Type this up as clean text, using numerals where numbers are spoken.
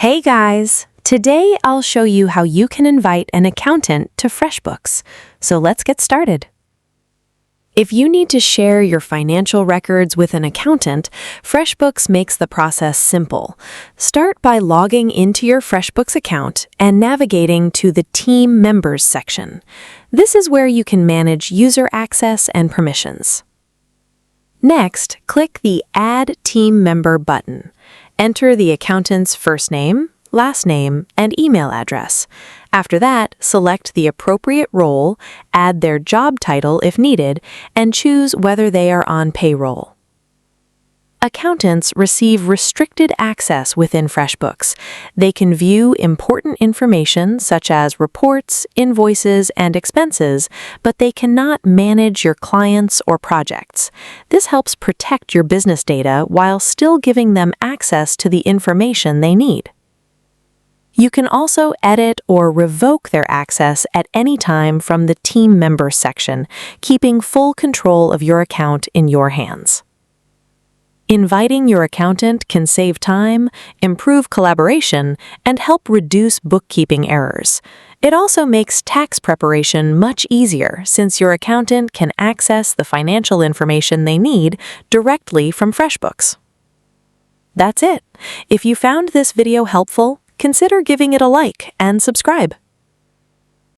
Hey guys! Today I'll show you how you can invite an accountant to FreshBooks. So let's get started. If you need to share your financial records with an accountant, FreshBooks makes the process simple. Start by logging into your FreshBooks account and navigating to the Team Members section. This is where you can manage user access and permissions. Next, click the Add Team Member button. Enter the accountant's first name, last name, and email address. After that, select the appropriate role, add their job title if needed, and choose whether they are on payroll. Accountants receive restricted access within FreshBooks. They can view important information such as reports, invoices, and expenses, but they cannot manage your clients or projects. This helps protect your business data while still giving them access to the information they need. You can also edit or revoke their access at any time from the Team Members section, keeping full control of your account in your hands. Inviting your accountant can save time, improve collaboration, and help reduce bookkeeping errors. It also makes tax preparation much easier since your accountant can access the financial information they need directly from FreshBooks. That's it. If you found this video helpful, consider giving it a like and subscribe.